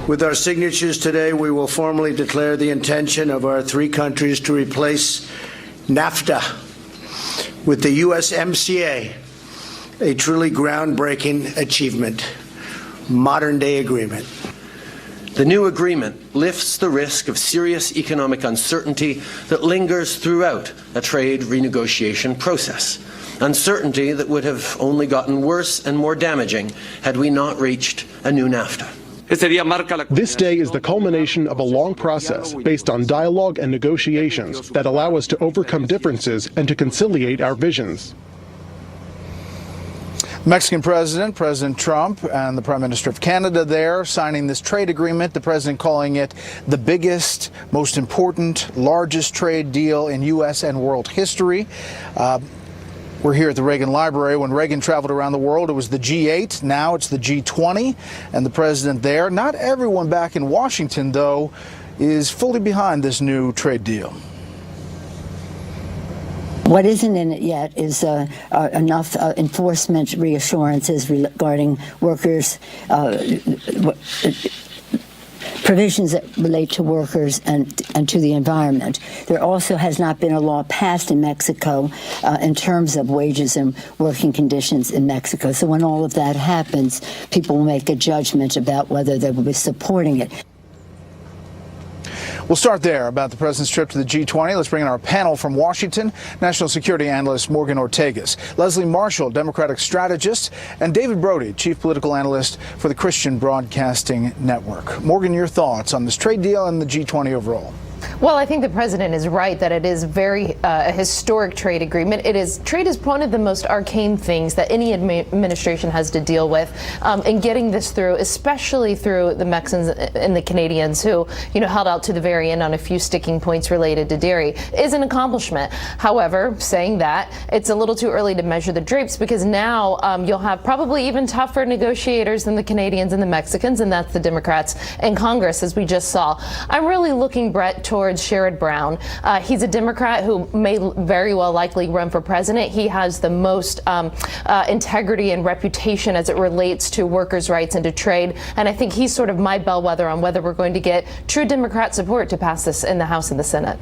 With our signatures today, we will formally declare the intention of our three countries to replace NAFTA with the USMCA, a truly groundbreaking achievement, modern-day agreement. The new agreement lifts the risk of serious economic uncertainty that lingers throughout a trade renegotiation process, uncertainty that would have only gotten worse and more damaging had we not reached a new NAFTA. This day is the culmination of a long process based on dialogue and negotiations that allow us to overcome differences and to conciliate our visions. Mexican President Trump, and the Prime Minister of Canada there signing this trade agreement, the president calling it the biggest, most important, largest trade deal in U.S. and world history. We're here at the Reagan Library. When Reagan traveled around the world, it was the G8. Now it's the G20, and the president there. Not everyone back in Washington, though, is fully behind this new trade deal. What isn't in it yet is enough enforcement reassurances regarding workers, provisions that relate to workers and to the environment. There also has not been a law passed in Mexico in terms of wages and working conditions in Mexico. So when all of that happens, people will make a judgment about whether they will be supporting it. We'll start there about the president's trip to the G20. Let's bring in our panel from Washington, national security analyst Morgan Ortagus, Leslie Marshall, Democratic strategist, and David Brody, chief political analyst for the Christian Broadcasting Network. Morgan, your thoughts on this trade deal and the G20 overall? Well, I think the president is right that it is very a historic trade agreement. Trade is one of the most arcane things that any administration has to deal with, and getting this through, especially through the Mexicans and the Canadians who, held out to the very end on a few sticking points related to dairy, is an accomplishment. However, saying that, it's a little too early to measure the drapes, because now you'll have probably even tougher negotiators than the Canadians and the Mexicans, and that's the Democrats in Congress, as we just saw. I'm really looking, Brett, towards Sherrod Brown. He's a Democrat who may very well likely run for president. He has the most integrity and reputation as it relates to workers' rights and to trade. And I think he's sort of my bellwether on whether we're going to get true Democrat support to pass this in the House and the Senate.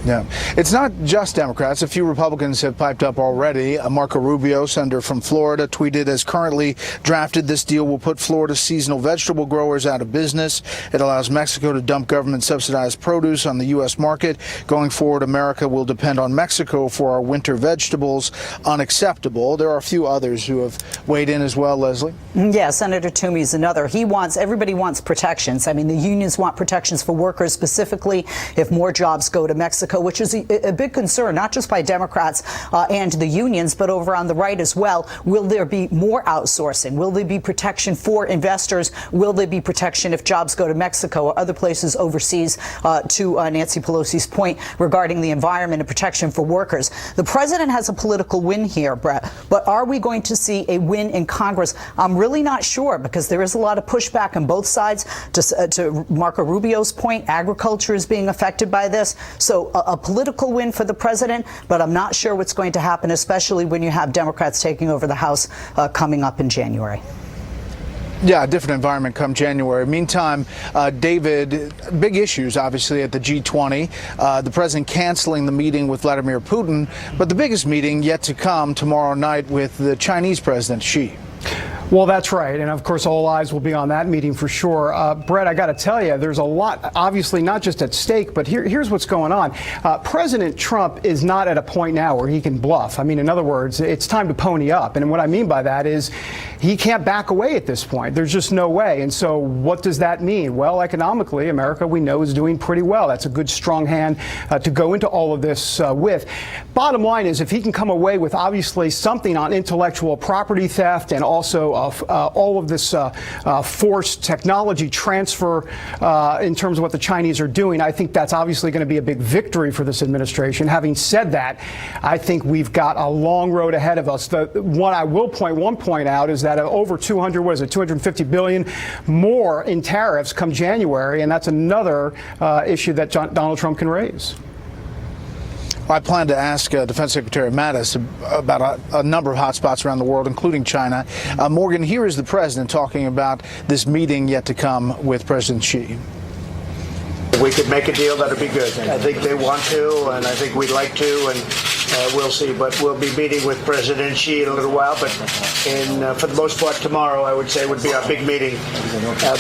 Yeah, it's not just Democrats. A few Republicans have piped up already. Marco Rubio, senator from Florida, tweeted, as currently drafted, this deal will put Florida's seasonal vegetable growers out of business. It allows Mexico to dump government-subsidized produce on the U.S. market. Going forward, America will depend on Mexico for our winter vegetables. Unacceptable. There are a few others who have weighed in as well, Leslie. Yeah, Senator Toomey is another. Everybody wants protections. I mean, the unions want protections for workers, specifically if more jobs go to Mexico, which is a big concern, not just by Democrats and the unions, but over on the right as well. Will there be more outsourcing? Will there be protection for investors? Will there be protection if jobs go to Mexico or other places overseas, to Nancy Pelosi's point regarding the environment and protection for workers? The president has a political win here, Brett, but are we going to see a win in Congress? I'm really not sure, because there is a lot of pushback on both sides. To Marco Rubio's point, agriculture is being affected by this. So a political win for the president, but I'm not sure what's going to happen, especially when you have Democrats taking over the House coming up in January. Yeah, a different environment come January. Meantime, David, big issues, obviously, at the G20. The president canceling the meeting with Vladimir Putin, but the biggest meeting yet to come tomorrow night with the Chinese president, Xi. Well, that's right. And of course, all eyes will be on that meeting for sure. Brett, I got to tell you, there's a lot, obviously, not just at stake, but here's what's going on. President Trump is not at a point now where he can bluff. I mean, in other words, it's time to pony up. And what I mean by that is he can't back away at this point. There's just no way. And so what does that mean? Well, economically, America, we know, is doing pretty well. That's a good, strong hand to go into all of this with. Bottom line is, if he can come away with obviously something on intellectual property theft and also all of this forced technology transfer in terms of what the Chinese are doing, I think that's obviously going to be a big victory for this administration. Having said that, I think we've got a long road ahead of us. The one I will point out is that over 250 billion more in tariffs come January, and that's another issue that Donald Trump can raise. I plan to ask Defense Secretary Mattis about a number of hotspots around the world, including China. Morgan, here is the president talking about this meeting yet to come with President Xi. We could make a deal, that'd be good. I think they want to, and I think we'd like to, and we'll see. But we'll be meeting with President Xi in a little while. But for the most part, tomorrow, I would say, would be our big meeting.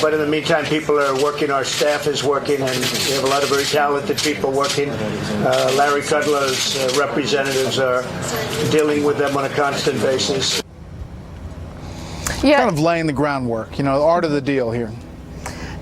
But in the meantime, people are working. Our staff is working, and we have a lot of very talented people working. Larry Kudlow's representatives are dealing with them on a constant basis. Yeah. Kind of laying the groundwork, the art of the deal here.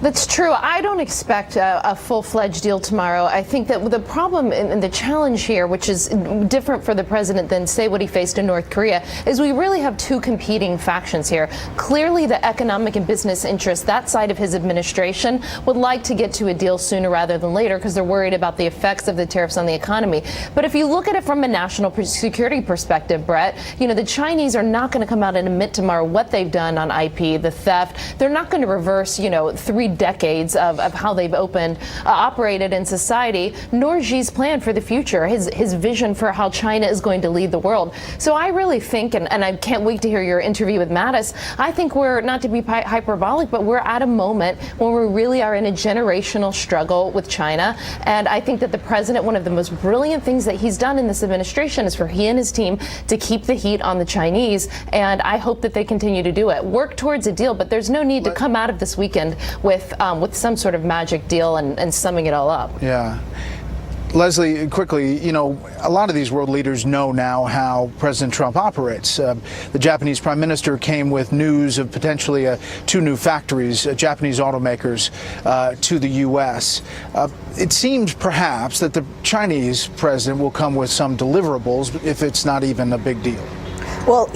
That's true. I don't expect a full-fledged deal tomorrow. I think that the problem and the challenge here, which is different for the president than, say, what he faced in North Korea, is we really have two competing factions here. Clearly, the economic and business interests, that side of his administration, would like to get to a deal sooner rather than later because they're worried about the effects of the tariffs on the economy. But if you look at it from a national security perspective, Brett, the Chinese are not going to come out and admit tomorrow what they've done on IP, the theft. They're not going to reverse, 3 decades of how they've operated in society, nor Xi's plan for the future, his vision for how China is going to lead the world. So I really think, and I can't wait to hear your interview with Mattis, I think we're, not to be hyperbolic, but we're at a moment when we really are in a generational struggle with China. And I think that the president, one of the most brilliant things that he's done in this administration is for he and his team to keep the heat on the Chinese. And I hope that they continue to do it. Work towards a deal, but there's no need to come out of this weekend with some sort of magic deal and summing it all up. Yeah. Leslie, quickly, a lot of these world leaders know now how President Trump operates. The Japanese prime minister came with news of potentially 2 new factories, Japanese automakers, to the U.S. It seems perhaps that the Chinese president will come with some deliverables if it's not even a big deal. Well,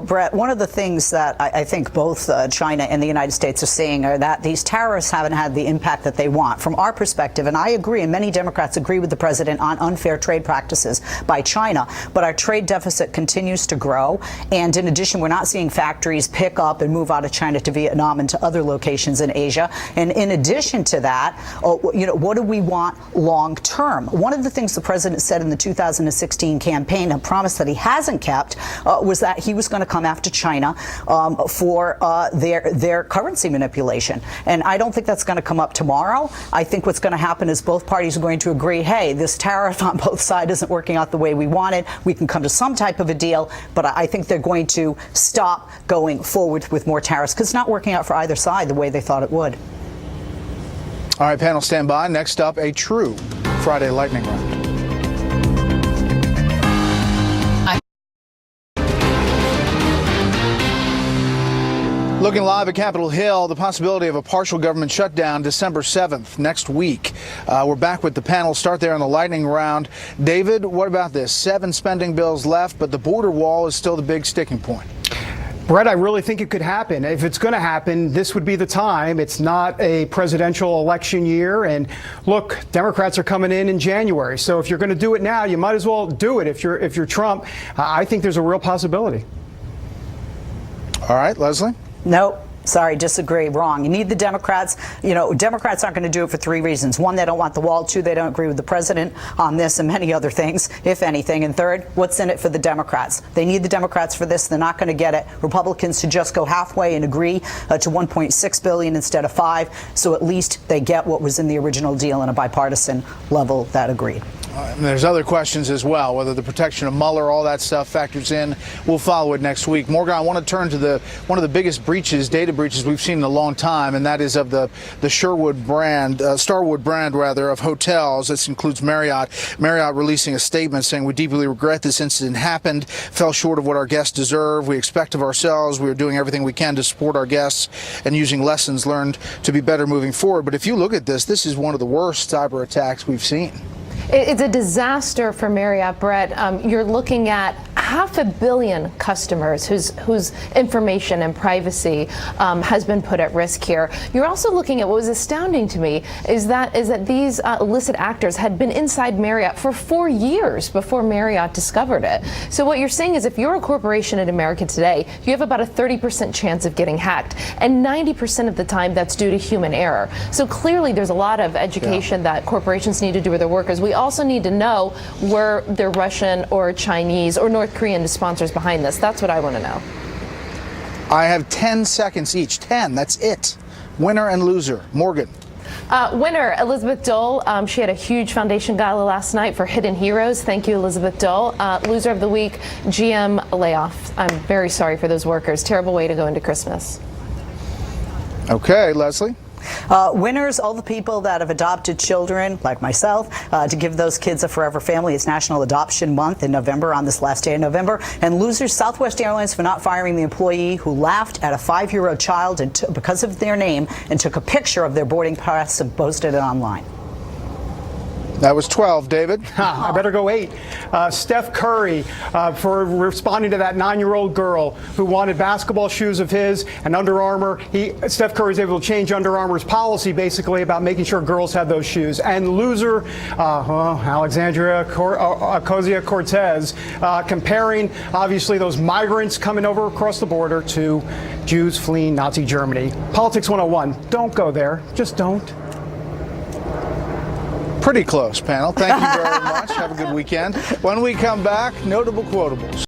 Brett, one of the things that I think both China and the United States are seeing are that these tariffs haven't had the impact that they want. From our perspective, and I agree, and many Democrats agree with the president on unfair trade practices by China, but our trade deficit continues to grow. And in addition, we're not seeing factories pick up and move out of China to Vietnam and to other locations in Asia. And in addition to that, what do we want long term? One of the things the president said in the 2016 campaign, a promise that he hasn't kept, was that he was going to come after China for their currency manipulation. And I don't think that's going to come up tomorrow. I think what's going to happen is both parties are going to agree, hey, this tariff on both sides isn't working out the way we wanted. We can come to some type of a deal, but I think they're going to stop going forward with more tariffs because it's not working out for either side the way they thought it would. All right, panel, stand by. Next up, a true Friday lightning round. Looking live at Capitol Hill, the possibility of a partial government shutdown December 7th, next week. We're back with the panel. Start there on the lightning round. David, what about this? 7 spending bills left, but the border wall is still the big sticking point. Brett, I really think it could happen. If it's going to happen, this would be the time. It's not a presidential election year. And look, Democrats are coming in January. So if you're going to do it now, you might as well do it. If you're Trump, I think there's a real possibility. All right, Leslie? No. Sorry, disagree. Wrong. You need the Democrats. Democrats aren't going to do it for 3 reasons. 1, they don't want the wall. 2, they don't agree with the president on this and many other things, if anything. And 3rd, what's in it for the Democrats? They need the Democrats for this. They're not going to get it. Republicans should just go halfway and agree to $1.6 billion instead of 5. So at least they get what was in the original deal on a bipartisan level that agreed. And there's other questions as well, whether the protection of Mueller, all that stuff factors in. We'll follow it next week. Morgan, I want to turn to one of the biggest data breaches we've seen in a long time, and that is of the Starwood brand of hotels. This includes Marriott. Marriott releasing a statement saying, "We deeply regret this incident happened, fell short of what our guests deserve. We expect of ourselves. We are doing everything we can to support our guests and using lessons learned to be better moving forward." But if you look at this is one of the worst cyber attacks we've seen. It's a disaster for Marriott, Brett. You're looking at 500 million customers whose information and privacy has been put at risk here. You're also looking at what was astounding to me is that these illicit actors had been inside Marriott for 4 years before Marriott discovered it. So what you're saying is if you're a corporation in America today, you have about a 30% chance of getting hacked, and 90% of the time that's due to human error. So clearly there's a lot of education that corporations need to do with their workers. We also need to know were there Russian or Chinese or North Korean sponsors behind this. That's what I want to know. I have 10 seconds each. 10, that's it. Winner and loser. Morgan. Winner, Elizabeth Dole. She had a huge foundation gala last night for Hidden Heroes. Thank you, Elizabeth Dole. Loser of the week, GM layoff. I'm very sorry for those workers. Terrible way to go into Christmas. Okay, Leslie. Winners, all the people that have adopted children, like myself, to give those kids a forever family. It's National Adoption Month in November, on this last day in November. And losers, Southwest Airlines for not firing the employee who laughed at a 5-year-old child because of their name and took a picture of their boarding pass and posted it online. That was 12, David. I better go 8. Steph Curry for responding to that 9-year-old girl who wanted basketball shoes of his and Under Armour. Steph Curry's able to change Under Armour's policy basically about making sure girls have those shoes. And loser, Alexandria Ocasio-Cortez, comparing obviously those migrants coming over across the border to Jews fleeing Nazi Germany. Politics 101. Don't go there. Just don't. Pretty close, panel. Thank you very much. Have a good weekend. When we come back, notable quotables.